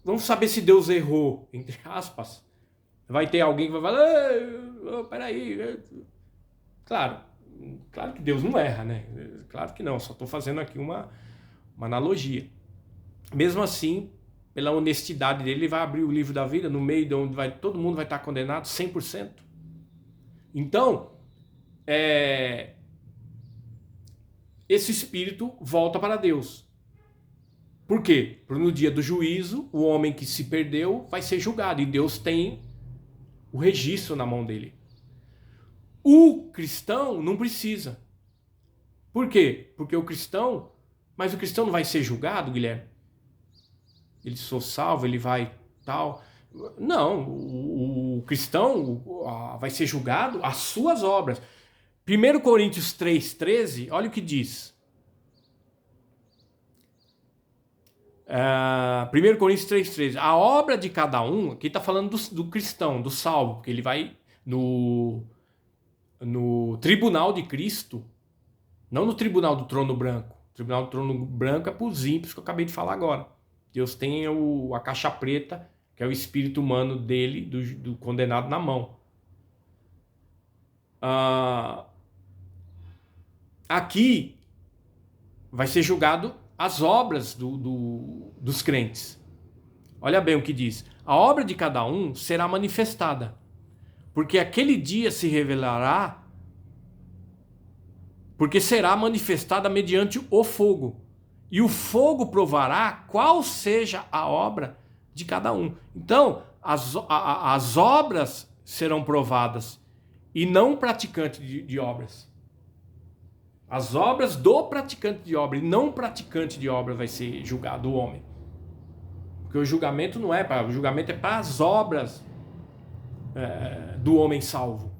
Vamos saber se Deus errou, entre aspas. Vai ter alguém que vai falar, peraí. Claro que Deus não erra, né? Claro que não, só estou fazendo aqui uma analogia. Mesmo assim, pela honestidade dele, ele vai abrir o livro da vida, no meio de onde todo mundo vai estar condenado, 100%. Então, esse espírito volta para Deus. Por quê? Porque no dia do juízo, o homem que se perdeu vai ser julgado, e Deus tem o registro na mão dele. O cristão não precisa. Por quê? Porque mas o cristão não vai ser julgado, Guilherme? Ele sou salvo, ele vai tal... Não, o cristão vai ser julgado as suas obras. 1 Coríntios 3,13, olha o que diz. 1 Coríntios 3,13. A obra de cada um, aqui está falando do cristão, do salvo, porque ele vai no tribunal de Cristo, não no tribunal do trono branco. O tribunal do trono branco é para os ímpios, que eu acabei de falar agora. Deus tem a caixa preta, que é o espírito humano dele, do condenado na mão. Aqui vai ser julgado as obras dos crentes. Olha bem o que diz. A obra de cada um será manifestada, porque aquele dia se revelará, porque será manifestada mediante o fogo. E o fogo provará qual seja a obra de cada um. Então, as obras serão provadas, e não o praticante de obras. As obras do praticante de obra, e não o praticante de obra vai ser julgado, o homem. Porque o julgamento não é para... O julgamento é para as obras do homem salvo.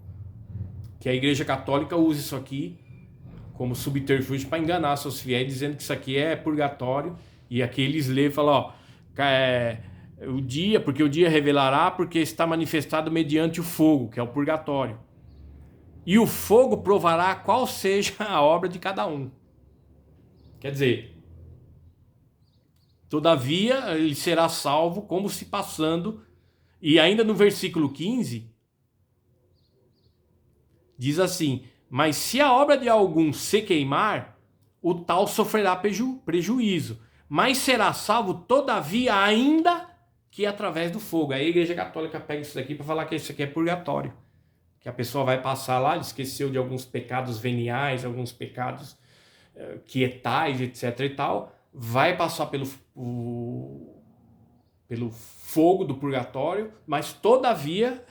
Que a Igreja Católica usa isso aqui como subterfúgio para enganar seus fiéis, dizendo que isso aqui é purgatório. E aqui eles lêem e falam, porque o dia revelará, porque está manifestado mediante o fogo, que é o purgatório. E o fogo provará qual seja a obra de cada um. Quer dizer, todavia ele será salvo como se passando. E ainda no versículo 15, diz assim: mas se a obra de algum se queimar, o tal sofrerá prejuízo, mas será salvo todavia ainda que através do fogo. Aí a Igreja Católica pega isso daqui para falar que isso aqui é purgatório. Que a pessoa vai passar lá, esqueceu de alguns pecados veniais, alguns pecados quietais, etc. e tal, vai passar pelo fogo do purgatório, mas todavia,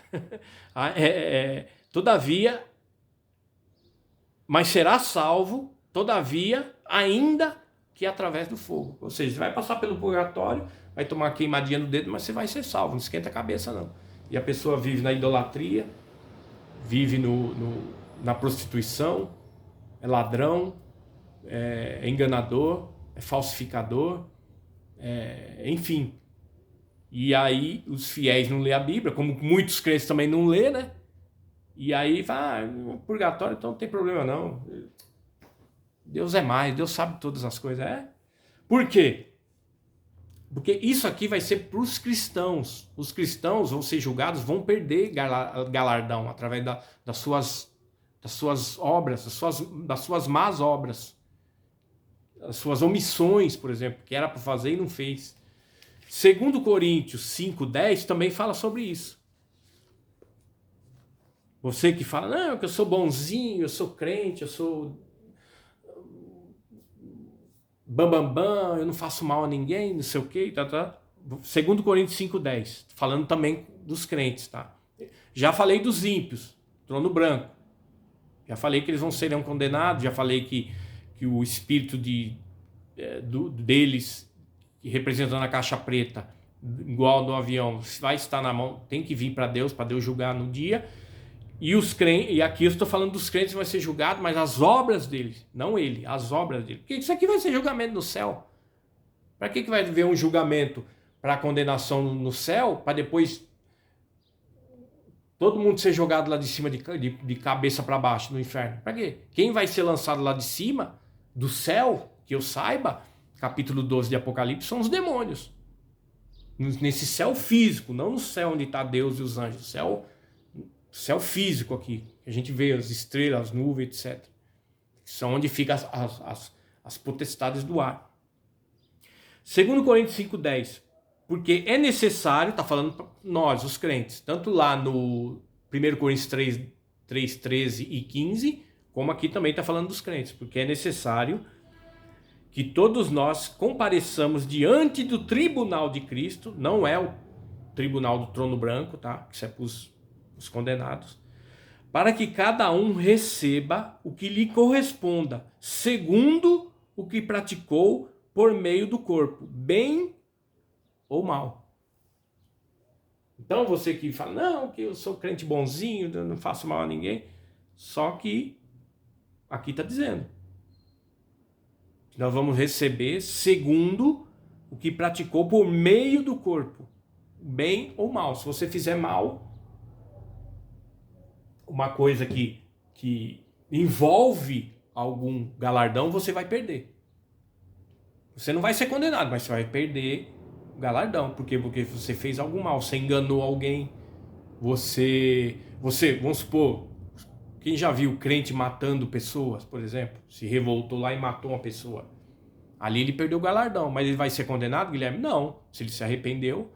mas será salvo, todavia, ainda que através do fogo. Ou seja, você vai passar pelo purgatório, vai tomar uma queimadinha no dedo, mas você vai ser salvo, não esquenta a cabeça não. E a pessoa vive na idolatria, vive na prostituição, é ladrão, é enganador, é falsificador, enfim. E aí os fiéis não lêem a Bíblia, como muitos crentes também não lêem, né? E aí vai, purgatório, então não tem problema não. Deus é mais, Deus sabe todas as coisas. Por quê? Porque isso aqui vai ser para os cristãos. Os cristãos vão ser julgados, vão perder galardão através das suas obras, das suas más obras. As suas omissões, por exemplo, que era para fazer e não fez. 2 Coríntios 5,10 também fala sobre isso. Você que fala, não, que eu sou bonzinho, eu sou crente, eu sou bambambam, eu não faço mal a ninguém, não sei o que, tá. 2 Coríntios 5,10, falando também dos crentes, tá? Já falei dos ímpios, trono branco. Já falei que eles serão condenados, já falei que o espírito deles, representando a caixa preta, igual do avião, vai estar na mão, tem que vir para Deus julgar no dia. E os crentes, e aqui eu estou falando dos crentes que vai ser julgado, mas as obras deles, não ele, as obras dele. Porque isso aqui vai ser julgamento no céu. Para que vai haver um julgamento para condenação no céu, para depois todo mundo ser jogado lá de cima de cabeça para baixo no inferno? Para quê? Quem vai ser lançado lá de cima, do céu, que eu saiba, capítulo 12 de Apocalipse, são os demônios. Nesse céu físico, não no céu onde está Deus e os anjos, céu físico aqui, que a gente vê as estrelas, as nuvens, etc. São onde ficam as potestades do ar. 2 Coríntios 5,10. Porque é necessário, está falando para nós, os crentes, tanto lá no 1 Coríntios 3, 13 e 15, como aqui também está falando dos crentes. Porque é necessário que todos nós compareçamos diante do tribunal de Cristo, não é o tribunal do trono branco, tá? Isso é para os condenados, para que cada um receba o que lhe corresponda, segundo o que praticou por meio do corpo, bem ou mal. Então você que fala, não, que eu sou crente bonzinho, eu não faço mal a ninguém, só que aqui está dizendo, nós vamos receber segundo o que praticou por meio do corpo, bem ou mal. Se você fizer mal, uma coisa que envolve algum galardão, você vai perder. Você não vai ser condenado, mas você vai perder o galardão. Por quê? Porque você fez algo mal, você enganou alguém, você, vamos supor, quem já viu crente matando pessoas, por exemplo, se revoltou lá e matou uma pessoa, ali ele perdeu o galardão, mas ele vai ser condenado, Guilherme? Não, se ele se arrependeu,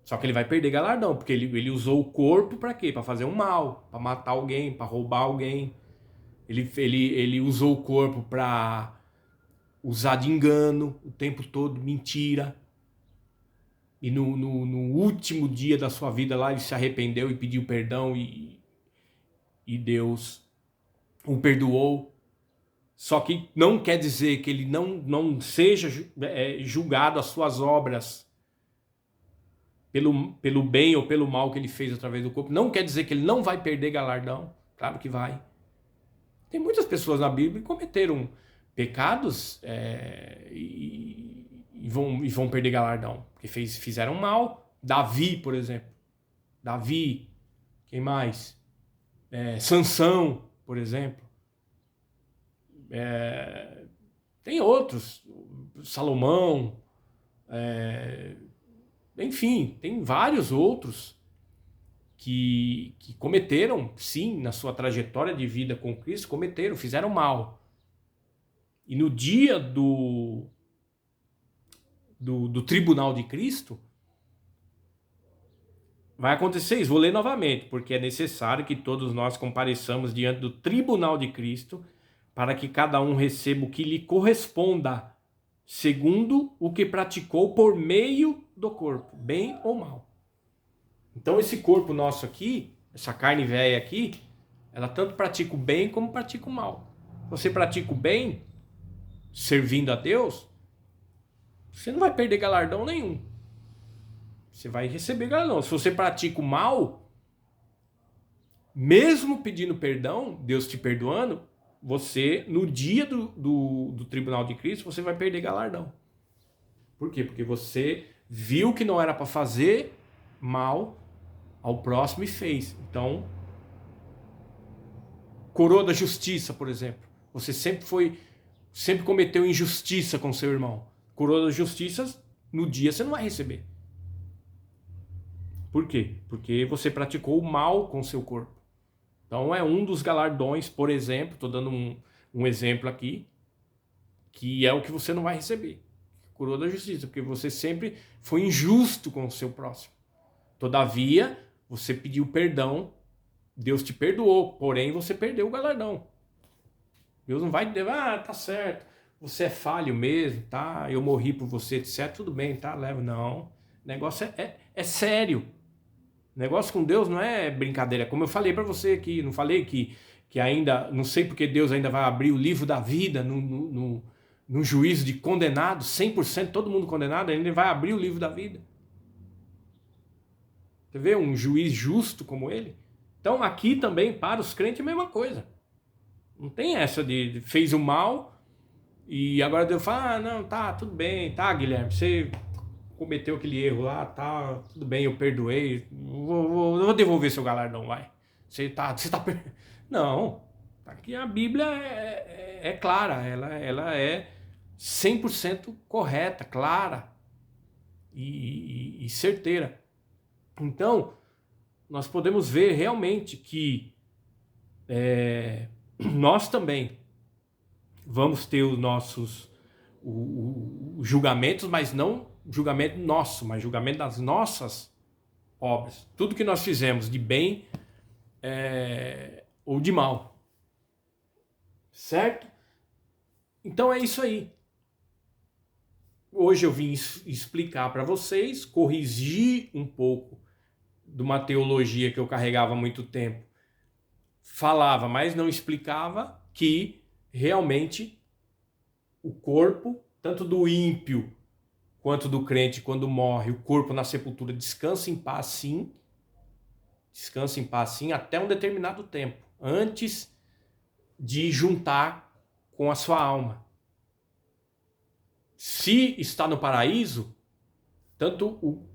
só que ele vai perder galardão, porque ele usou o corpo para quê? Para fazer um mal, para matar alguém, para roubar alguém, ele usou o corpo para usar de engano o tempo todo, mentira, e no último dia da sua vida lá ele se arrependeu e pediu perdão e Deus o perdoou. Só que não quer dizer que ele não seja julgado as suas obras pelo bem ou pelo mal que ele fez através do corpo. Não quer dizer que ele não vai perder galardão. Claro que vai. Tem muitas pessoas na Bíblia que cometeram pecados e vão perder galardão, porque fizeram mal. Davi, por exemplo. Davi, quem mais? Sansão, por exemplo. Tem outros, Salomão, enfim, tem vários outros que cometeram, sim, na sua trajetória de vida com Cristo, fizeram mal. E no dia do tribunal de Cristo, vai acontecer isso. Vou ler novamente, porque é necessário que todos nós compareçamos diante do tribunal de Cristo, para que cada um receba o que lhe corresponda, segundo o que praticou por meio do corpo, bem ou mal. Então esse corpo nosso aqui, essa carne velha aqui, ela tanto pratica o bem como pratica o mal. Se você pratica o bem, servindo a Deus, você não vai perder galardão nenhum. Você vai receber galardão. Se você pratica o mal, mesmo pedindo perdão, Deus te perdoando, você, no dia do tribunal de Cristo, você vai perder galardão. Por quê? Porque você viu que não era para fazer mal ao próximo e fez. Então, coroa da justiça, por exemplo. Você sempre cometeu injustiça com seu irmão. Coroa da justiça, no dia você não vai receber. Por quê? Porque você praticou o mal com seu corpo. Então é um dos galardões, por exemplo, estou dando um exemplo aqui, que é o que você não vai receber. Coroa da justiça, porque você sempre foi injusto com o seu próximo. Todavia, você pediu perdão, Deus te perdoou, porém você perdeu o galardão. Deus não vai dizer, tá certo, você é falho mesmo, tá? Eu morri por você, etc. Tudo bem, tá? Leva. Não, o negócio é sério. O negócio com Deus não é brincadeira. Como eu falei para você aqui, não falei que ainda, não sei porque Deus ainda vai abrir o livro da vida no juízo de condenados, 100% todo mundo condenado, ainda vai abrir o livro da vida. Você vê um juiz justo como ele? Então aqui também para os crentes é a mesma coisa. Não tem essa de fez o mal e agora Deus fala, não, tá, tudo bem, tá, Guilherme, você cometeu aquele erro lá, tá, tudo bem, eu perdoei, vou devolver seu galardão, vai. Você tá não, aqui a Bíblia é clara, ela é 100% correta, clara e certeira. Então, nós podemos ver realmente que nós também vamos ter os nossos julgamentos, mas não julgamento nosso, mas julgamento das nossas obras. Tudo que nós fizemos de bem ou de mal. Certo? Então é isso aí. Hoje eu vim explicar para vocês, corrigir um pouco de uma teologia que eu carregava há muito tempo. Falava, mas não explicava que realmente o corpo, tanto do ímpio quanto do crente, quando morre, o corpo na sepultura descansa em paz, sim. Descansa em paz, sim, até um determinado tempo, antes de juntar com a sua alma. Se está no paraíso, tanto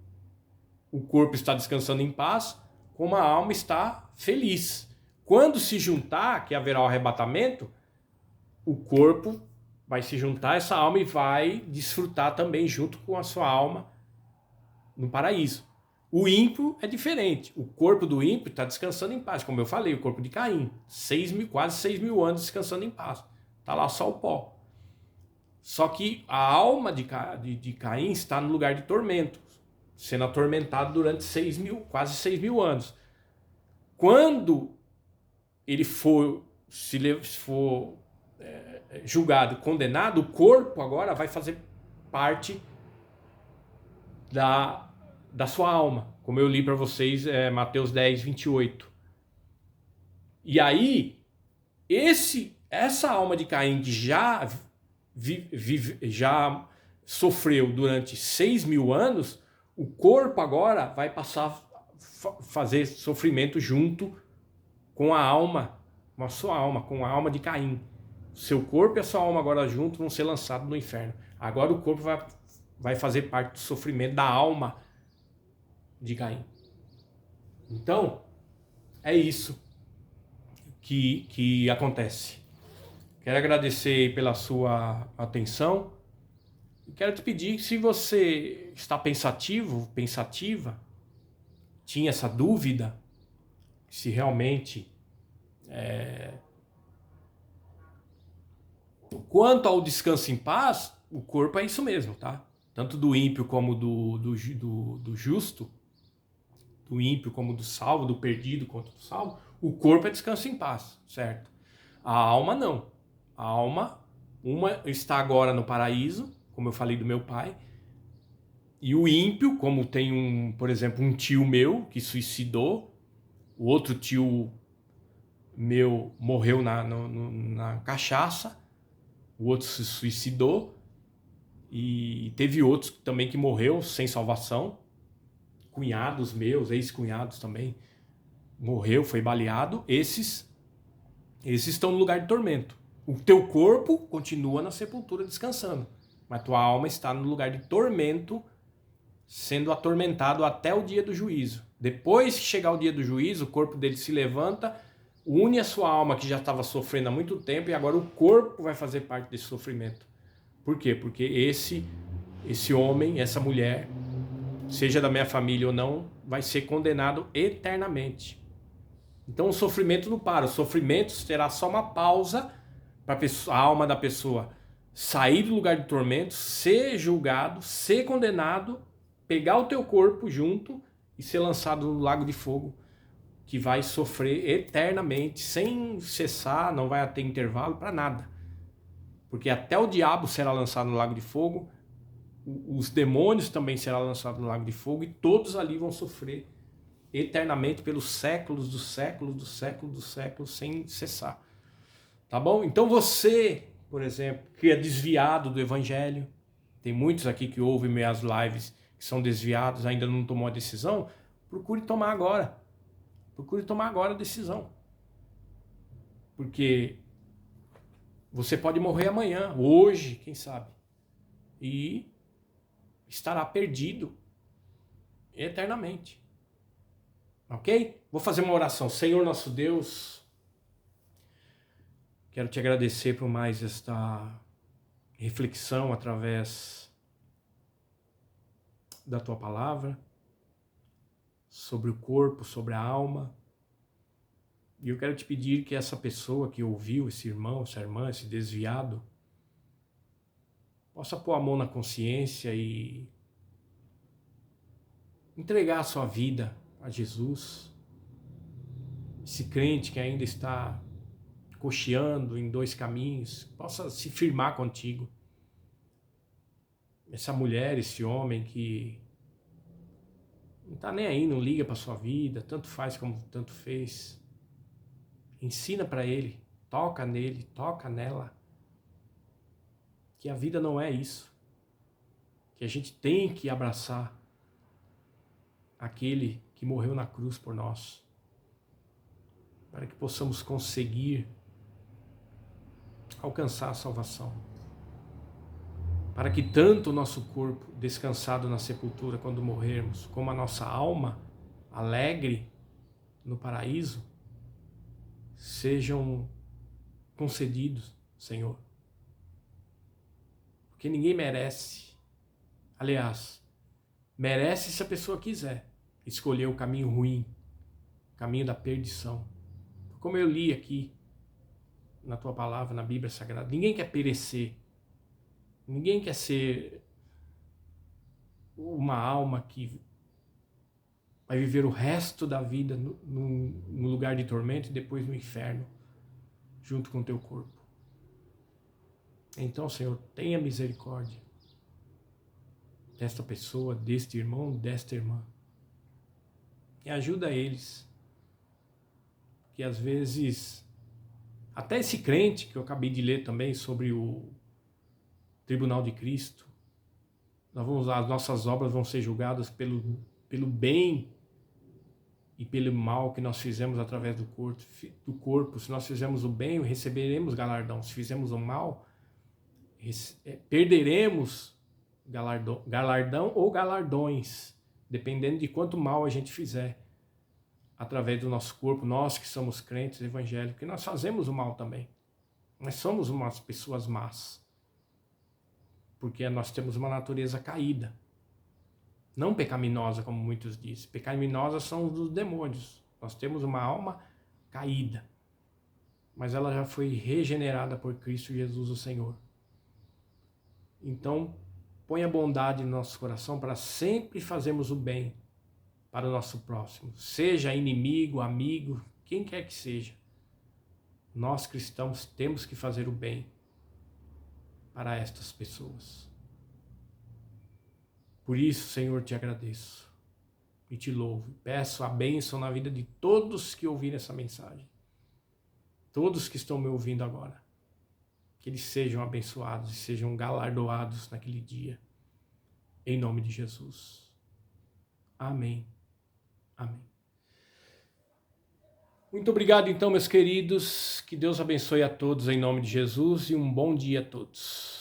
o corpo está descansando em paz, como a alma está feliz. Quando se juntar, que haverá o arrebatamento, o corpo vai se juntar a essa alma e vai desfrutar também junto com a sua alma no paraíso. O ímpio é diferente. O corpo do ímpio está descansando em paz, como eu falei, o corpo de Caim. Quase 6.000 anos descansando em paz. Está lá só o pó. Só que a alma de Caim está no lugar de tormento, sendo atormentado durante quase 6.000 anos. Quando ele for julgado, condenado, o corpo agora vai fazer parte da sua alma, como eu li para vocês, Mateus 10, 28. E aí, essa alma de Caim que já sofreu durante 6.000 anos, o corpo agora vai passar a fazer sofrimento junto com a alma, com a sua alma, com a alma de Caim. Seu corpo e a sua alma agora juntos vão ser lançados no inferno. Agora o corpo vai fazer parte do sofrimento da alma de Caim. Então, é isso que acontece. Quero agradecer pela sua atenção. Quero te pedir, se você está pensativo, pensativa, tinha essa dúvida, se realmente quanto ao descanso em paz, o corpo é isso mesmo, tá? Tanto do ímpio como do justo, do ímpio como do salvo, do perdido quanto do salvo, o corpo é descanso em paz, certo? A alma não. A alma, uma está agora no paraíso, como eu falei do meu pai, e o ímpio, como tem por exemplo, um tio meu que suicidou, o outro tio meu morreu na cachaça, o outro se suicidou, e teve outros também que morreu sem salvação, cunhados meus, ex-cunhados também, morreu, foi baleado. Esses estão no lugar de tormento. O teu corpo continua na sepultura descansando, mas tua alma está no lugar de tormento, sendo atormentado até o dia do juízo. Depois que chegar o dia do juízo, o corpo dele se levanta, une a sua alma que já estava sofrendo há muito tempo, e agora o corpo vai fazer parte desse sofrimento. Por quê? Porque esse homem, essa mulher, seja da minha família ou não, vai ser condenado eternamente. Então o sofrimento não para. O sofrimento terá só uma pausa para a alma da pessoa sair do lugar de tormento, ser julgado, ser condenado, pegar o teu corpo junto e ser lançado no lago de fogo, que vai sofrer eternamente, sem cessar, não vai ter intervalo para nada. Porque até o diabo será lançado no lago de fogo, os demônios também serão lançados no lago de fogo, e todos ali vão sofrer eternamente pelos séculos dos séculos dos séculos dos séculos, sem cessar. Tá bom? Então você, por exemplo, que é desviado do evangelho, tem muitos aqui que ouvem minhas lives que são desviados, ainda não tomou a decisão, procure tomar agora. Procure tomar agora a decisão. Porque você pode morrer amanhã, hoje, quem sabe, e estará perdido eternamente. Ok? Vou fazer uma oração. Senhor nosso Deus, quero te agradecer por mais reflexão através da tua palavra, sobre o corpo, sobre a alma. E eu quero te pedir que essa pessoa que ouviu, esse irmão, essa irmã, esse desviado, possa pôr a mão na consciência e entregar a sua vida a Jesus. Esse crente que ainda está cocheando em dois caminhos, possa se firmar contigo. Essa mulher, esse homem que não está nem aí, não liga para sua vida, tanto faz como tanto fez. Ensina para ele, toca nele, toca nela, que a vida não é isso, que a gente tem que abraçar aquele que morreu na cruz por nós, para que possamos conseguir alcançar a salvação, para que tanto o nosso corpo descansado na sepultura quando morrermos, como a nossa alma alegre no paraíso, sejam concedidos, Senhor. Porque ninguém merece. Aliás, merece se a pessoa quiser escolher o caminho ruim, o caminho da perdição. Como eu li aqui na tua palavra, na Bíblia Sagrada, ninguém quer perecer. Ninguém quer ser uma alma que vai viver o resto da vida no lugar de tormento e depois no inferno, junto com o teu corpo. Então, Senhor, tenha misericórdia desta pessoa, deste irmão, desta irmã. E ajuda eles, que às vezes, até esse crente que eu acabei de ler também sobre o Tribunal de Cristo, as nossas obras vão ser julgadas pelo bem e pelo mal que nós fizemos através do corpo. Se nós fizemos o bem, receberemos galardão. Se fizemos o mal, perderemos galardão ou galardões, dependendo de quanto mal a gente fizer através do nosso corpo. Nós que somos crentes evangélicos, que nós fazemos o mal também. Nós somos umas pessoas más, porque nós temos uma natureza caída. Não pecaminosa, como muitos dizem. Pecaminosa são os dos demônios. Nós temos uma alma caída, mas ela já foi regenerada por Cristo Jesus, o Senhor. Então, põe a bondade no nosso coração para sempre fazermos o bem para o nosso próximo. Seja inimigo, amigo, quem quer que seja. Nós cristãos temos que fazer o bem para estas pessoas. Por isso, Senhor, te agradeço e te louvo. Peço a bênção na vida de todos que ouviram essa mensagem. Todos que estão me ouvindo agora. Que eles sejam abençoados e sejam galardoados naquele dia. Em nome de Jesus. Amém. Amém. Muito obrigado então, meus queridos. Que Deus abençoe a todos em nome de Jesus e um bom dia a todos.